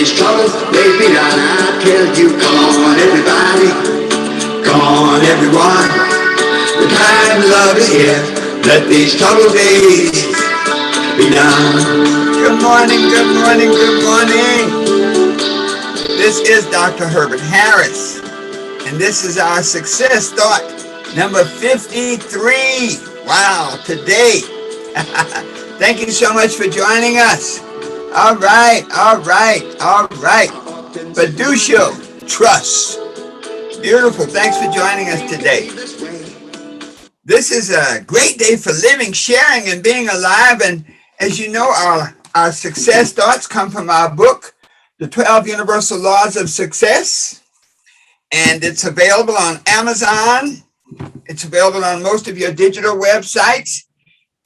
these troubles may be done. I tell you, come on everybody, come on everyone. The time of love is here. Let these troubled days be done. Good morning, good morning, good morning. This is Dr. Herbert Harris, and this is our success thought number 53. Wow, today. Thank you so much for joining us. All right. Fiducio, trust. Beautiful. Thanks for joining us today. This is a great day for living, sharing, and being alive. And as you know, our success thoughts come from our book, The 12 Universal Laws of Success. And it's available on Amazon. It's available on most of your digital websites.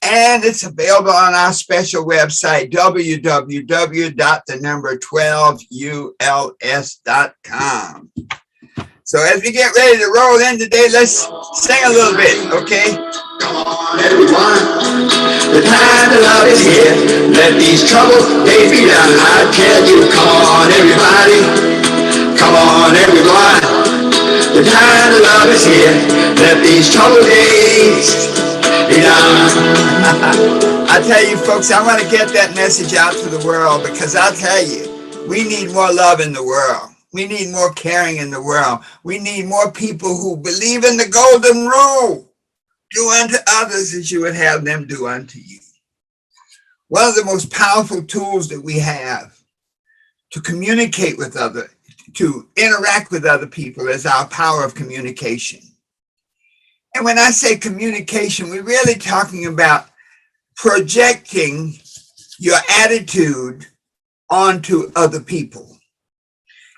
And it's available on our special website, www.12uls.com. So as we get ready to roll in today, let's sing a little bit, okay? Come on, everyone. The time to love is here. Let these troubles days be done. I tell you, come on, everybody. Come on, everyone. The time to love is here. Let these troubled days be done. I tell you, folks, I want to get that message out to the world, because I'll tell you, we need more love in the world. We need more caring in the world. We need more people who believe in the golden rule. Do unto others as you would have them do unto you. One of the most powerful tools that we have to communicate with others, to interact with other people, is our power of communication. And when I say communication, we're really talking about projecting your attitude onto other people.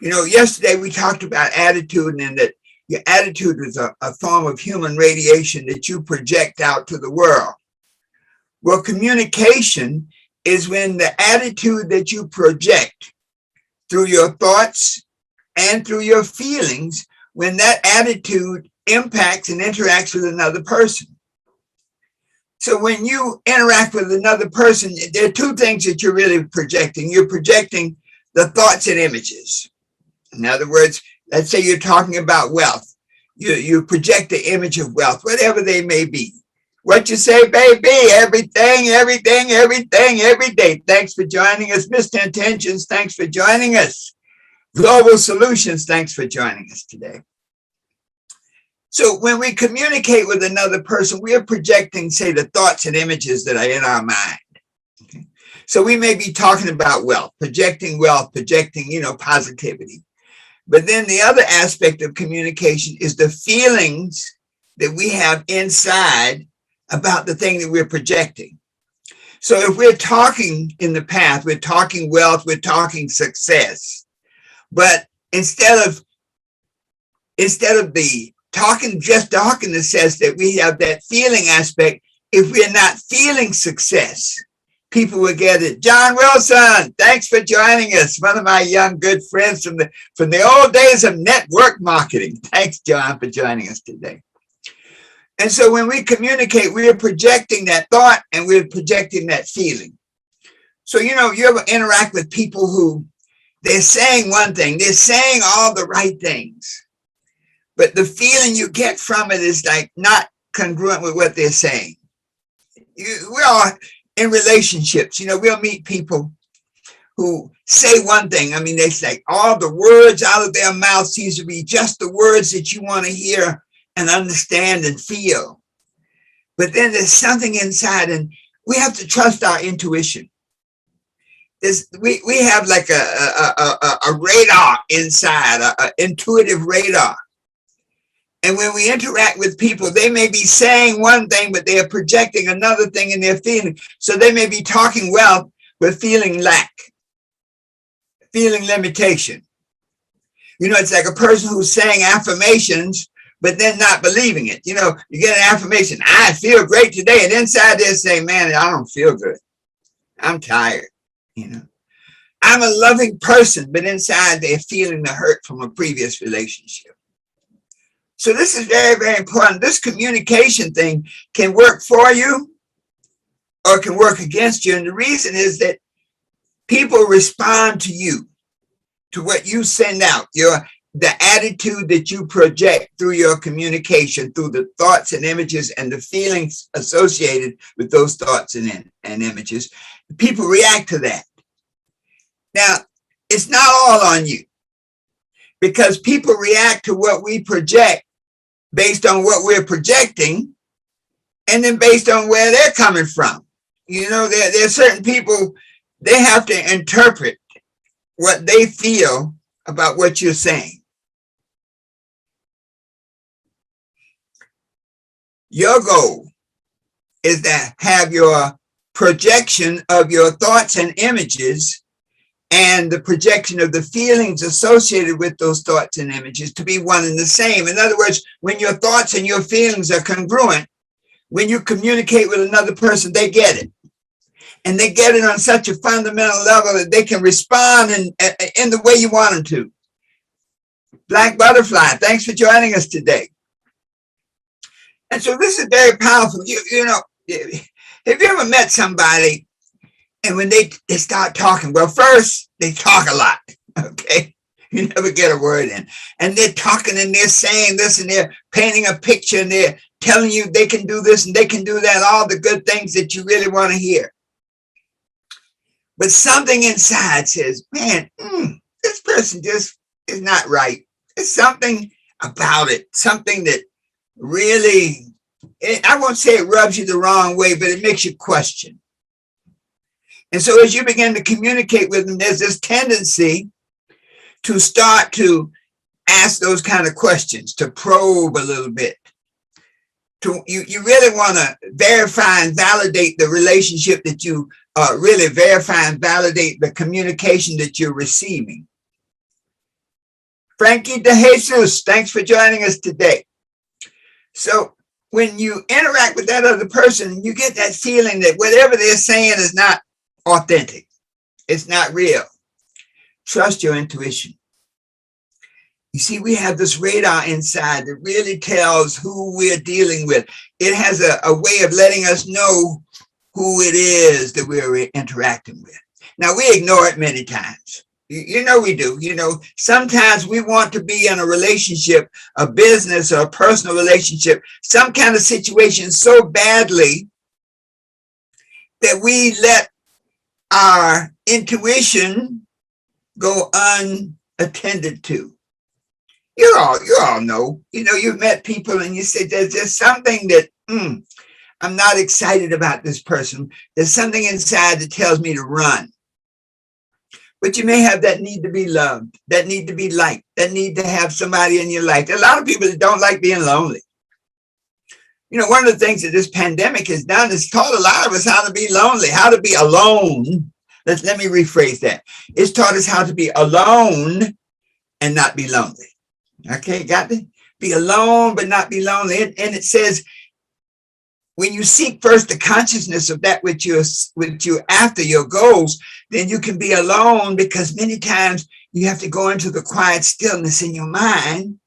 You know, yesterday we talked about attitude, and that your attitude is a form of human radiation that you project out to the world. Well, communication is when the attitude that you project through your thoughts and through your feelings, when that attitude impacts and interacts with another person. So when you interact with another person, there are two things that you're really projecting. You're projecting the thoughts and images. In other words, let's say you're talking about wealth. You project the image of wealth, whatever they may be. What you say, baby, everything, every day. Thanks for joining us. Mr. Intentions, thanks for joining us. Global Solutions, thanks for joining us today. So when we communicate with another person, we are projecting, say, the thoughts and images that are in our mind. Okay? So we may be talking about wealth, projecting, positivity. But then the other aspect of communication is the feelings that we have inside about the thing that we're projecting. So if we're talking in the path, we're talking wealth, we're talking success. But instead of the talking that says that we have that feeling aspect, if we're not feeling success, people will get it. John Wilson, thanks for joining us. One of my young good friends from the old days of network marketing. Thanks, John, for joining us today. And so when we communicate, we are projecting that thought and we're projecting that feeling. So, you know, you ever interact with people who they're saying one thing, they're saying all the right things, but the feeling you get from it is like not congruent with what they're saying. We're all in relationships, you know, we'll meet people who say one thing. I mean, they say all the words out of their mouth seems to be just the words that you want to hear and understand and feel. But then there's something inside, and we have to trust our intuition. We have like a radar inside, an intuitive radar. And when we interact with people, they may be saying one thing, but they are projecting another thing in their feeling. So they may be talking wealth, but feeling lack, feeling limitation. You know, it's like a person who's saying affirmations, but then not believing it. You know, you get an affirmation, I feel great today. And inside they're saying, man, I don't feel good. I'm tired. You know, I'm a loving person, but inside they're feeling the hurt from a previous relationship. So this is very, very important. This communication thing can work for you or can work against you. And the reason is that people respond to you. to what you send out, the attitude that you project through your communication, through the thoughts and images and the feelings associated with those thoughts and images. People react to that. Now, it's not all on you, because people react to what we project based on what we're projecting, and then based on where they're coming from. You know, there are certain people, they have to interpret what they feel about what you're saying. Your goal is to have your projection of your thoughts and images and the projection of the feelings associated with those thoughts and images to be one and the same. In other words, when your thoughts and your feelings are congruent, when you communicate with another person, they get it. And they get it on such a fundamental level that they can respond in the way you want them to. Black Butterfly, thanks for joining us today. And so this is very powerful. You know, have you ever met somebody and when they start talking, well, first they talk a lot, okay? You never get a word in. And they're talking and they're saying this and they're painting a picture and they're telling you they can do this and they can do that, all the good things that you really want to hear. But something inside says, man, this person just is not right. There's something about it, something that really, I won't say it rubs you the wrong way, but it makes you question. And so as you begin to communicate with them, there's this tendency to start to ask those kind of questions, to probe a little bit. You really want to verify and validate the relationship that you really verify and validate the communication that you're receiving. Frankie De Jesus, thanks for joining us today. So when you interact with that other person, you get that feeling that whatever they're saying is not authentic. It's not real. Trust your intuition. You see, we have this radar inside that really tells who we're dealing with. It has a way of letting us know who it is that we're interacting with. Now, we ignore it many times. You know we do. You know, sometimes we want to be in a relationship, a business or a personal relationship, some kind of situation so badly that we let our intuition go unattended to. You all know, you've met people and you say, there's just something that, I'm not excited about this person. There's something inside that tells me to run. But you may have that need to be loved, that need to be liked, that need to have somebody in your life. There are a lot of people that don't like being lonely. You know, one of the things that this pandemic has done is taught a lot of us how to be lonely, how to be alone. Let me rephrase that. It's taught us how to be alone and not be lonely. Okay, got it? Be alone, but not be lonely. And it says, when you seek first the consciousness of that which you're after, your goals, then you can be alone, because many times you have to go into the quiet stillness in your mind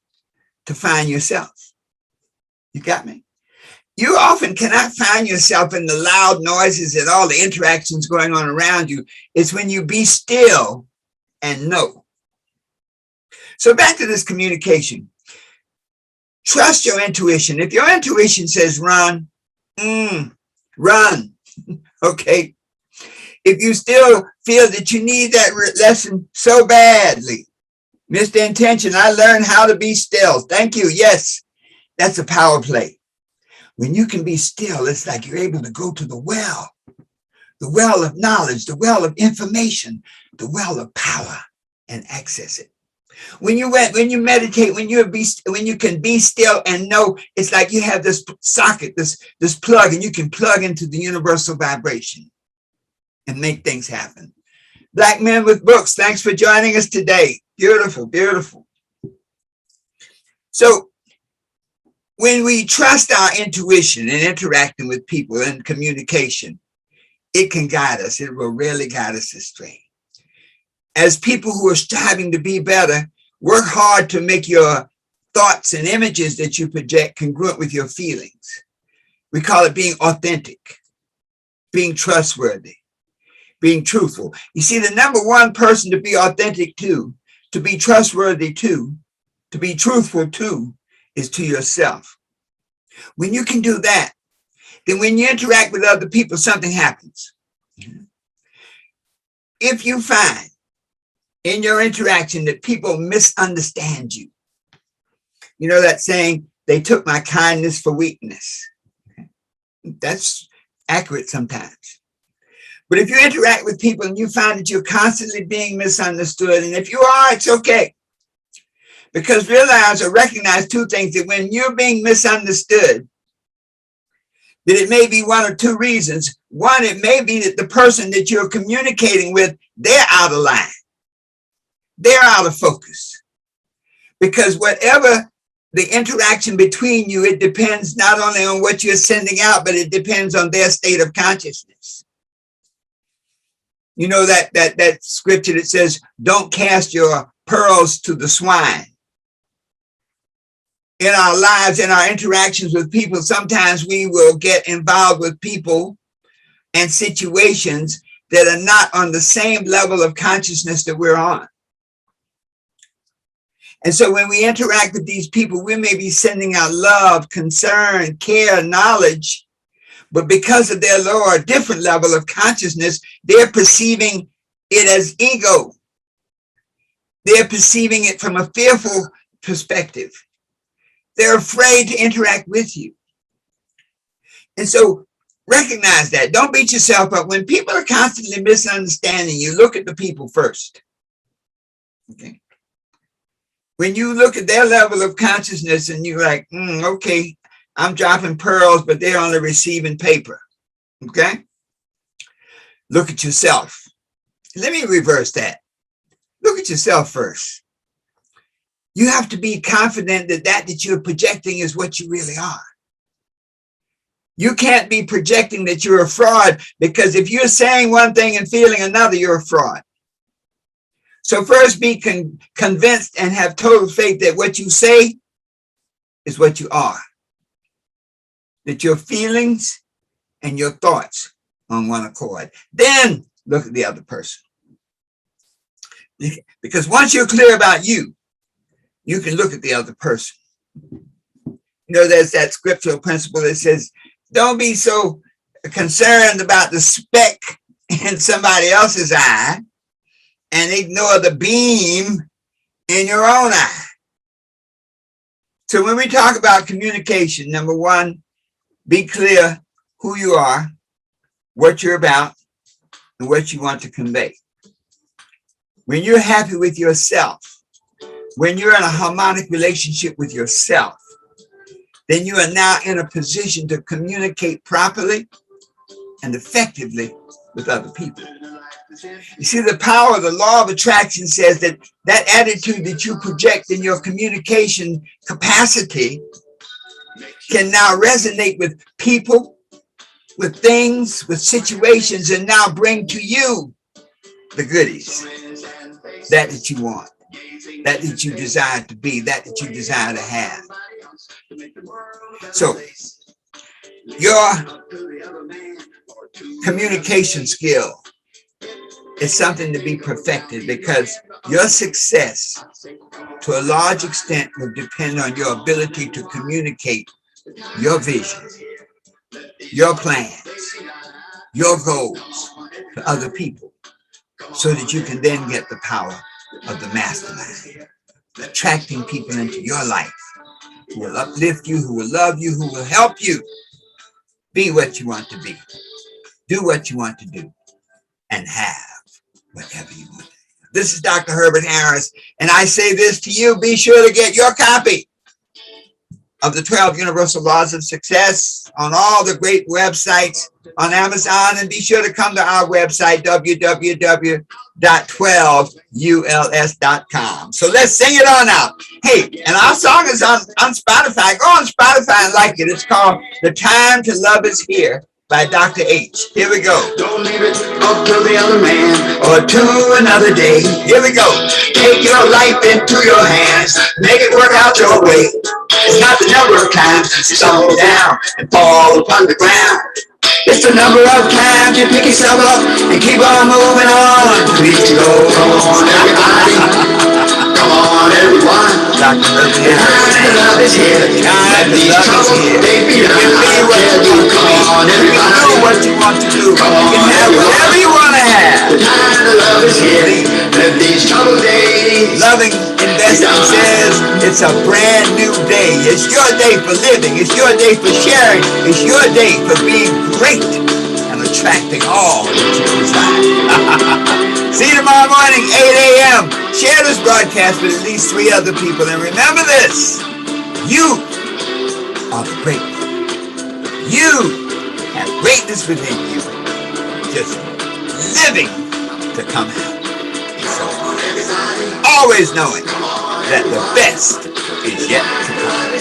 to find yourself. You got me? You often cannot find yourself in the loud noises and all the interactions going on around you. It's when you be still and know. So back to this communication. Trust your intuition. If your intuition says run, run, okay? If you still feel that you need that lesson so badly, Mr. Intention, I learned how to be still. Thank you. Yes, that's a power play. When you can be still, it's like you're able to go to the well of knowledge, the well of information, the well of power, and access it. When you meditate, when you can be still and know, it's like you have this socket, this plug, and you can plug into the universal vibration and make things happen. Black Men with Books, thanks for joining us today. Beautiful, beautiful. So when we trust our intuition in interacting with people and communication, it can guide us. It will really guide us astray. As people who are striving to be better, work hard to make your thoughts and images that you project congruent with your feelings. We call it being authentic, being trustworthy, being truthful. You see, the number one person to be authentic to to be trustworthy to be truthful to, is to yourself. When you can do that, then when you interact with other people, something happens. If you find in your interaction that people misunderstand you, you know that saying, they took my kindness for weakness. That's accurate sometimes. But if you interact with people and you find that you're constantly being misunderstood, and if you are, it's okay. Because realize or recognize two things, that when you're being misunderstood, that it may be one or two reasons. One, it may be that the person that you're communicating with, they're out of line. They're out of focus. Because whatever the interaction between you, it depends not only on what you're sending out, but it depends on their state of consciousness. You know that scripture that says, don't cast your pearls to the swine. In our lives, in our interactions with people, sometimes we will get involved with people and situations that are not on the same level of consciousness that we're on. And so when we interact with these people, we may be sending out love, concern, care, knowledge, but because of their lower, different level of consciousness, they're perceiving it as ego. They're perceiving it from a fearful perspective. They're afraid to interact with you. And so recognize that. Don't beat yourself up. When people are constantly misunderstanding you, look at the people first. Okay. When you look at their level of consciousness and you're like, okay, I'm dropping pearls, but they're only receiving paper. Okay. Look at yourself. Let me reverse that. Look at yourself first. You have to be confident that that you're projecting is what you really are. You can't be projecting that you're a fraud, because if you're saying one thing and feeling another, you're a fraud. So first be convinced and have total faith that what you say is what you are. That your feelings and your thoughts are on one accord. Then look at the other person. Because once you're clear about you, you can look at the other person. You know, there's that scriptural principle that says, don't be so concerned about the speck in somebody else's eye and ignore the beam in your own eye. So when we talk about communication, number one, be clear who you are, what you're about, and what you want to convey. When you're happy with yourself, when you're in a harmonic relationship with yourself, then you are now in a position to communicate properly and effectively with other people. You see, the power of the law of attraction says that that attitude that you project in your communication capacity can now resonate with people, with things, with situations, and now bring to you the goodies, that you want, that you desire to be, that you desire to have. So your communication skill is something to be perfected, because your success to a large extent will depend on your ability to communicate your vision, your plans, your goals to other people, so that you can then get the power of the mastermind, attracting people into your life who will uplift you, who will love you, who will help you be what you want to be, do what you want to do, and have whatever you want. This is Dr. Herbert Harris, and I say this to you: be sure to get your copy of the 12 Universal Laws of Success on all the great websites on Amazon, and be sure to come to our website, www.12uls.com. So let's sing it on out. Hey, and our song is on Spotify. Go on Spotify and like it. It's called The Time to Love Is Here by Dr. H. Here we go. Don't leave it up to the other man or to another day. Here we go. Take your life into your hands. Make it work out your way. It's not the number of times you stumble down and fall upon the ground. It's the number of times you pick yourself up and keep on moving on. Please go on, everybody. Dr. Herbert Harris. Time to love is here. Time to These love is troubles, here. they be You can be what you want to Come on, be. You can do what you want to do. You can have whatever you want to have. The time to love is here. Let these troubled days. Loving Investing says it's a brand new day. It's your day for living. It's your day for sharing. It's your day for being great and attracting all that you desire. See you tomorrow morning, 8 a.m. Share this broadcast with at least 3 other people. And remember this, you are the great one. You have greatness within you. Just living to come out. So always knowing that the best is yet to come.